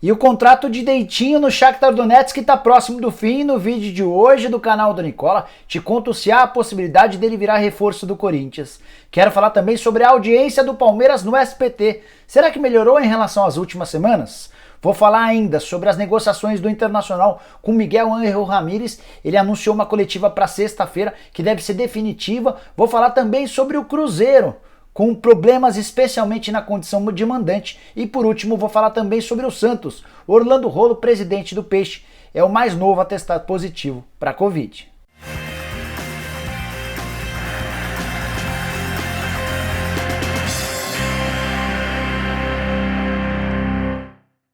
E o contrato de Dentinho no Shakhtar Donetsk está próximo do fim. No vídeo de hoje do canal do Nicola, te conto se há a possibilidade dele virar reforço do Corinthians. Quero falar também sobre a audiência do Palmeiras no SPT. Será que melhorou em relação às últimas semanas? Vou falar ainda sobre as negociações do Internacional com Miguel Ángel Ramírez. Ele anunciou uma coletiva para sexta-feira que deve ser definitiva. Vou falar também sobre o Cruzeiro, com problemas especialmente na condição de mandante. E por último vou falar também sobre o Santos. Orlando Rolo, presidente do Peixe, é o mais novo a testar positivo para a Covid.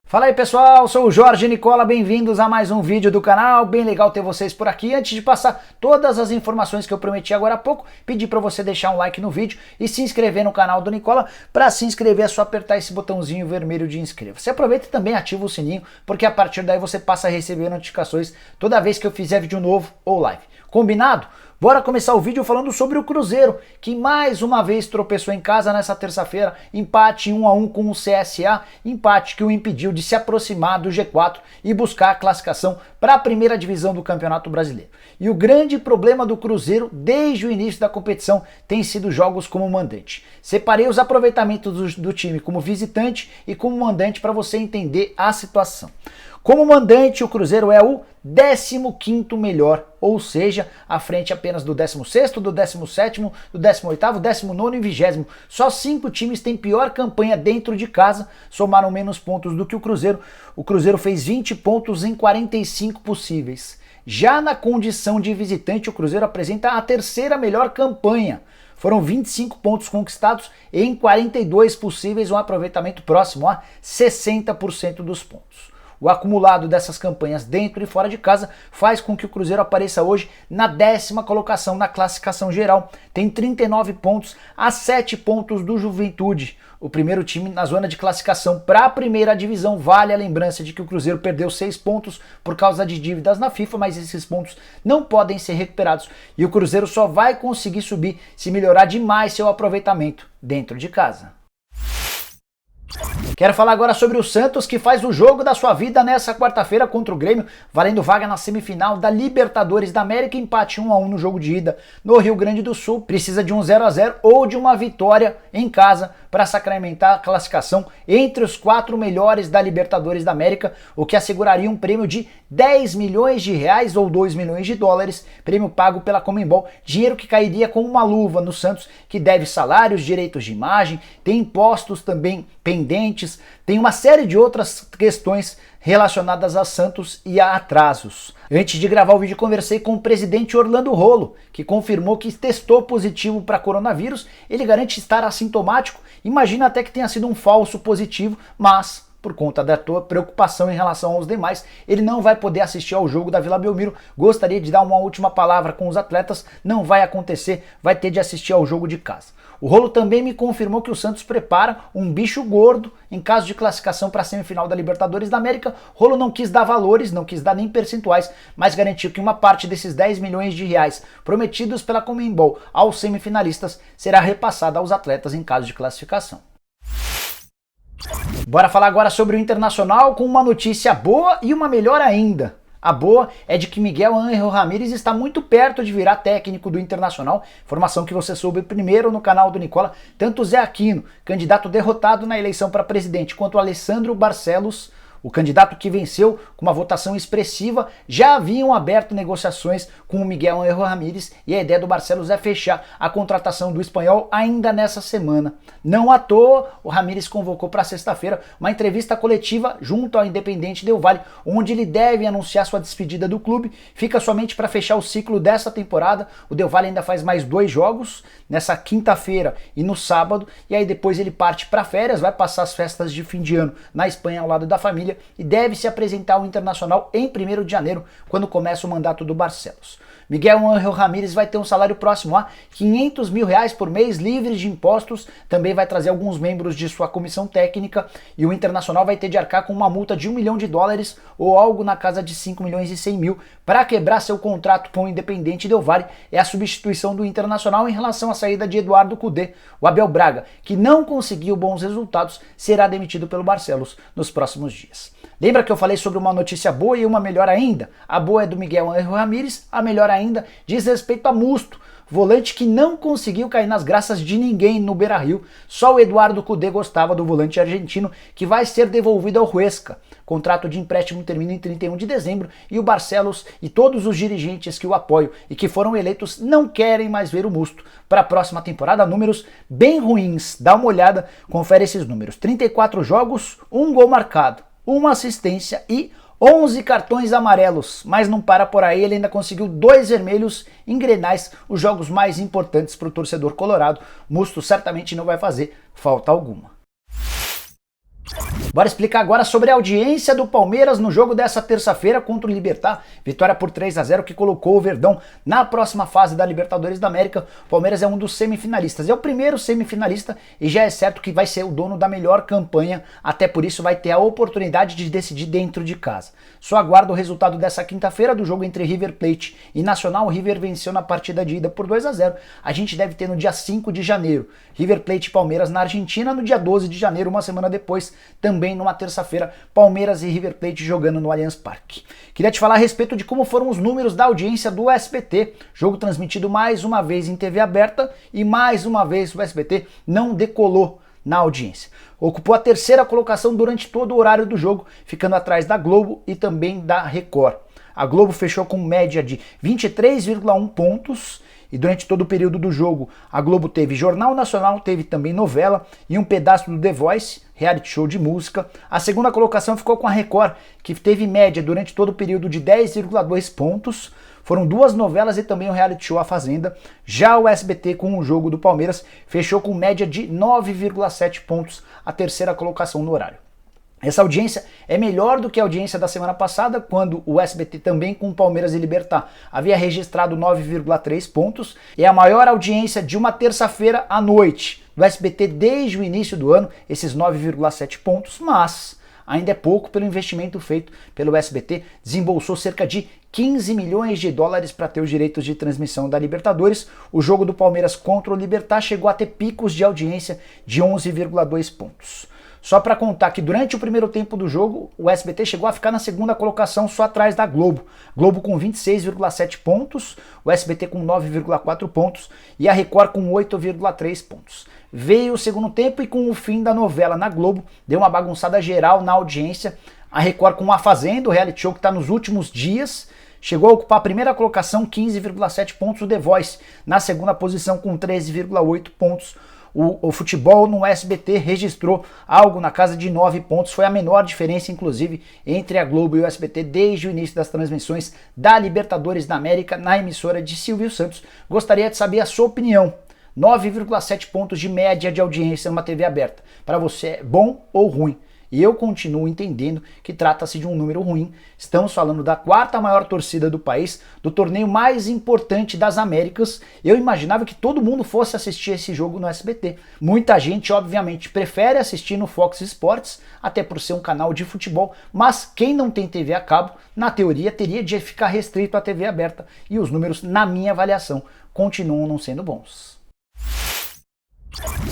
Fala aí pessoal, sou o Jorge Nicola, bem-vindos a mais um vídeo do canal, bem legal ter vocês por aqui. Antes de passar todas as informações que eu prometi agora há pouco, pedi para você deixar um like no vídeo e se inscrever no canal do Nicola. Para se inscrever é só apertar esse botãozinho vermelho de inscreva-se. Aproveita e também ativa o sininho, porque a partir daí você passa a receber notificações toda vez que eu fizer vídeo novo ou live. Combinado? Bora começar o vídeo falando sobre o Cruzeiro, que mais uma vez tropeçou em casa nessa terça-feira, empate 1-1 com o CSA, empate que o impediu de se aproximar do G4 e buscar a classificação para a primeira divisão do Campeonato Brasileiro. E o grande problema do Cruzeiro desde o início da competição tem sido jogos como mandante. Separei os aproveitamentos do time como visitante e como mandante para você entender a situação. Como mandante, o Cruzeiro é o 15º melhor, ou seja, à frente apenas do 16º, do 17º, do 18º, 19º e 20º. Só 5 times têm pior campanha dentro de casa, somaram menos pontos do que o Cruzeiro. O Cruzeiro fez 20 pontos em 45 possíveis. Já na condição de visitante, o Cruzeiro apresenta a 3ª melhor campanha. Foram 25 pontos conquistados em 42 possíveis, um aproveitamento próximo a 60% dos pontos. O acumulado dessas campanhas dentro e fora de casa faz com que o Cruzeiro apareça hoje na 10ª colocação na classificação geral. Tem 39 pontos a 7 pontos do Juventude, o primeiro time na zona de classificação para a primeira divisão. Vale a lembrança de que o Cruzeiro perdeu 6 pontos por causa de dívidas na FIFA, mas esses pontos não podem ser recuperados e o Cruzeiro só vai conseguir subir se melhorar demais seu aproveitamento dentro de casa. Quero falar agora sobre o Santos, que faz o jogo da sua vida nessa quarta-feira contra o Grêmio, valendo vaga na semifinal da Libertadores da América, empate 1-1 no jogo de ida no Rio Grande do Sul. Precisa de um 0-0 ou de uma vitória em casa para sacramentar a classificação entre os 4 melhores da Libertadores da América, o que asseguraria um prêmio de 10 milhões de reais ou 2 milhões de dólares, prêmio pago pela Conmebol, dinheiro que cairia como uma luva no Santos, que deve salários, direitos de imagem, tem impostos também pendentes, tem uma série de outras questões relacionadas a Santos e a atrasos. Antes de gravar o vídeo, conversei com o presidente Orlando Rolo, que confirmou que testou positivo para coronavírus. Ele garante estar assintomático, imagina até que tenha sido um falso positivo, mas por conta da tua preocupação em relação aos demais, ele não vai poder assistir ao jogo da Vila Belmiro. Gostaria de dar uma última palavra com os atletas, não vai acontecer, vai ter de assistir ao jogo de casa. O Rolo também me confirmou que o Santos prepara um bicho gordo em caso de classificação para a semifinal da Libertadores da América. Rolo não quis dar valores, não quis dar nem percentuais, mas garantiu que uma parte desses 10 milhões de reais prometidos pela Conmebol aos semifinalistas será repassada aos atletas em caso de classificação. Bora falar agora sobre o Internacional com uma notícia boa e uma melhor ainda. A boa é de que Miguel Ángel Ramírez está muito perto de virar técnico do Internacional, informação que você soube primeiro no canal do Nicola. Tanto Zé Aquino, candidato derrotado na eleição para presidente, quanto Alessandro Barcelos, o candidato que venceu com uma votação expressiva, já haviam aberto negociações com o Miguel Ángel Ramírez e a ideia do Barcelos é fechar a contratação do espanhol ainda nessa semana. Não à toa, o Ramírez convocou para sexta-feira uma entrevista coletiva junto ao Independiente Del Valle, onde ele deve anunciar sua despedida do clube. Fica somente para fechar o ciclo dessa temporada. O Del Valle ainda faz mais 2 jogos, nessa quinta-feira e no sábado, e aí depois ele parte para férias, vai passar as festas de fim de ano na Espanha ao lado da família e deve se apresentar ao Internacional em 1º de janeiro, quando começa o mandato do Barcelos. Miguel Ángel Ramírez vai ter um salário próximo a 500 mil reais por mês, livres de impostos, também vai trazer alguns membros de sua comissão técnica e o Internacional vai ter de arcar com uma multa de $1 milhão ou algo na casa de 5 milhões e 100 mil para quebrar seu contrato com o Independiente Del Valle. É a substituição do Internacional em relação à saída de Eduardo Cudê. O Abel Braga, que não conseguiu bons resultados, será demitido pelo Barcelos nos próximos dias. Lembra que eu falei sobre uma notícia boa e uma melhor ainda? A boa é do Miguel Ángel Ramírez, a melhor ainda diz respeito a Musto, volante que não conseguiu cair nas graças de ninguém no Beira-Rio. Só o Eduardo Cudê gostava do volante argentino, que vai ser devolvido ao Huesca. Contrato de empréstimo termina em 31 de dezembro e o Barcelos e todos os dirigentes que o apoiam e que foram eleitos não querem mais ver o Musto. Para a próxima temporada, números bem ruins. Dá uma olhada, confere esses números. 34 jogos, 1 gol marcado, 1 assistência e 11 cartões amarelos, mas não para por aí, ele ainda conseguiu 2 vermelhos em Grenais, os jogos mais importantes para o torcedor colorado. Musto certamente não vai fazer falta alguma. Bora explicar agora sobre a audiência do Palmeiras no jogo dessa terça-feira contra o Libertad. Vitória por 3-0 que colocou o Verdão na próxima fase da Libertadores da América. O Palmeiras é um dos semifinalistas. É o primeiro semifinalista e já é certo que vai ser o dono da melhor campanha. Até por isso vai ter a oportunidade de decidir dentro de casa. Só aguardo o resultado dessa quinta-feira do jogo entre River Plate e Nacional. O River venceu na partida de ida por 2-0. A gente deve ter no dia 5 de janeiro. River Plate e Palmeiras na Argentina no dia 12 de janeiro, uma semana depois, também numa terça-feira, Palmeiras e River Plate jogando no Allianz Parque. Queria te falar a respeito de como foram os números da audiência do SBT, jogo transmitido mais uma vez em TV aberta e mais uma vez o SBT não decolou na audiência. Ocupou a terceira colocação durante todo o horário do jogo, ficando atrás da Globo e também da Record. A Globo fechou com média de 23,1 pontos e durante todo o período do jogo a Globo teve Jornal Nacional, teve também novela e um pedaço do The Voice, reality show de música. A segunda colocação ficou com a Record, que teve média durante todo o período de 10,2 pontos. Foram 2 novelas e também o reality show A Fazenda. Já o SBT, com o jogo do Palmeiras, fechou com média de 9,7 pontos, a terceira colocação no horário. Essa audiência é melhor do que a audiência da semana passada, quando o SBT também com Palmeiras e Libertad havia registrado 9,3 pontos. É a maior audiência de uma terça-feira à noite do SBT desde o início do ano, esses 9,7 pontos, mas ainda é pouco pelo investimento feito pelo SBT. Desembolsou cerca de 15 milhões de dólares para ter os direitos de transmissão da Libertadores. O jogo do Palmeiras contra o Libertad chegou a ter picos de audiência de 11,2 pontos. Só para contar que durante o primeiro tempo do jogo, o SBT chegou a ficar na segunda colocação só atrás da Globo. Globo com 26,7 pontos, o SBT com 9,4 pontos e a Record com 8,3 pontos. Veio o segundo tempo e com o fim da novela na Globo, deu uma bagunçada geral na audiência. A Record com A Fazenda, o reality show que está nos últimos dias, chegou a ocupar a primeira colocação, 15,7 pontos. O The Voice na segunda posição com 13,8 pontos. O futebol no SBT registrou algo na casa de 9 pontos, foi a menor diferença, inclusive, entre a Globo e o SBT desde o início das transmissões da Libertadores da América na emissora de Silvio Santos. Gostaria de saber a sua opinião. 9,7 pontos de média de audiência numa TV aberta. Para você é bom ou ruim? E eu continuo entendendo que trata-se de um número ruim. Estamos falando da 4ª maior torcida do país, do torneio mais importante das Américas. Eu imaginava que todo mundo fosse assistir esse jogo no SBT. Muita gente, obviamente, prefere assistir no Fox Sports, até por ser um canal de futebol, mas quem não tem TV a cabo, na teoria, teria de ficar restrito à TV aberta. E os números, na minha avaliação, continuam não sendo bons.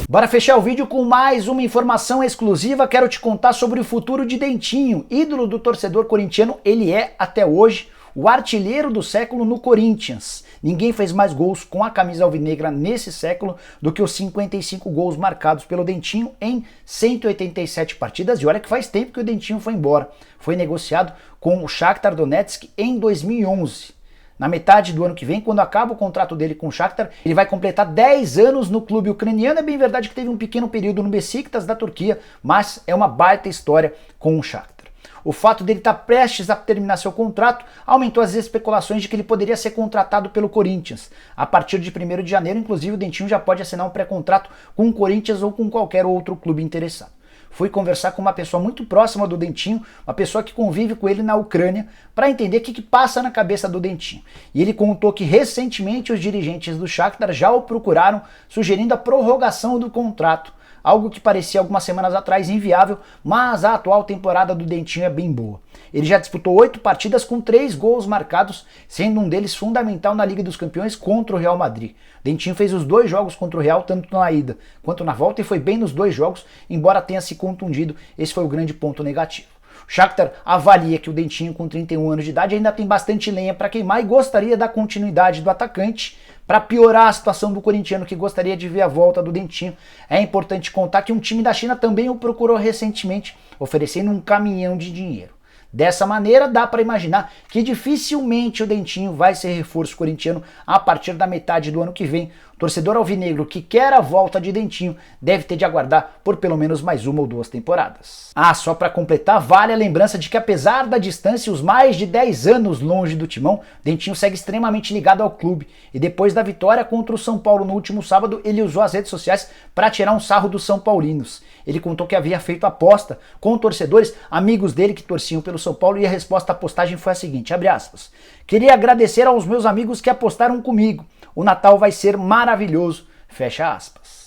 Bora fechar o vídeo com mais uma informação exclusiva. Quero te contar sobre o futuro de Dentinho, ídolo do torcedor corintiano. Ele é, até hoje, o artilheiro do século no Corinthians. Ninguém fez mais gols com a camisa alvinegra nesse século do que os 55 gols marcados pelo Dentinho em 187 partidas. E olha que faz tempo que o Dentinho foi embora. Foi negociado com o Shakhtar Donetsk em 2011. Na metade do ano que vem, quando acaba o contrato dele com o Shakhtar, ele vai completar 10 anos no clube ucraniano. É bem verdade que teve um pequeno período no Besiktas da Turquia, mas é uma baita história com o Shakhtar. O fato dele estar prestes a terminar seu contrato aumentou as especulações de que ele poderia ser contratado pelo Corinthians. A partir de 1º de janeiro, inclusive, o Dentinho já pode assinar um pré-contrato com o Corinthians ou com qualquer outro clube interessado. Fui conversar com uma pessoa muito próxima do Dentinho, uma pessoa que convive com ele na Ucrânia, para entender o que passa na cabeça do Dentinho. E ele contou que recentemente os dirigentes do Shakhtar já o procuraram, sugerindo a prorrogação do contrato, algo que parecia algumas semanas atrás inviável, mas a atual temporada do Dentinho é bem boa. Ele já disputou 8 partidas com 3 gols marcados, sendo um deles fundamental na Liga dos Campeões contra o Real Madrid. Dentinho fez os 2 jogos contra o Real, tanto na ida quanto na volta, e foi bem nos 2 jogos, embora tenha se contundido. Esse foi o grande ponto negativo. Shakhtar avalia que o Dentinho, com 31 anos de idade, ainda tem bastante lenha para queimar e gostaria da continuidade do atacante. Para piorar a situação do corintiano, que gostaria de ver a volta do Dentinho, é importante contar que um time da China também o procurou recentemente, oferecendo um caminhão de dinheiro. Dessa maneira, dá para imaginar que dificilmente o Dentinho vai ser reforço corintiano a partir da metade do ano que vem. O torcedor alvinegro que quer a volta de Dentinho deve ter de aguardar por pelo menos mais uma ou duas temporadas. Só para completar, vale a lembrança de que apesar da distância e os mais de 10 anos longe do timão, Dentinho segue extremamente ligado ao clube. E depois da vitória contra o São Paulo no último sábado, ele usou as redes sociais para tirar um sarro dos São Paulinos. Ele contou que havia feito aposta com torcedores, amigos dele que torciam pelo São Paulo, e a resposta à postagem foi a seguinte, abre aspas: "Queria agradecer aos meus amigos que apostaram comigo. O Natal vai ser maravilhoso." Fecha aspas.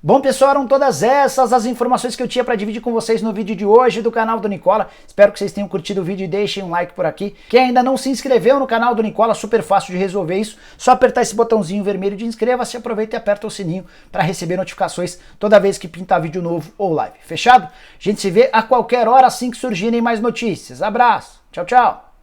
Bom, pessoal, eram todas essas as informações que eu tinha para dividir com vocês no vídeo de hoje do canal do Nicola. Espero que vocês tenham curtido o vídeo e deixem um like por aqui. Quem ainda não se inscreveu no canal do Nicola, super fácil de resolver isso. Só apertar esse botãozinho vermelho de inscreva-se, aproveita e aperta o sininho para receber notificações toda vez que pintar vídeo novo ou live. Fechado? A gente se vê a qualquer hora assim que surgirem mais notícias. Abraço, tchau, tchau.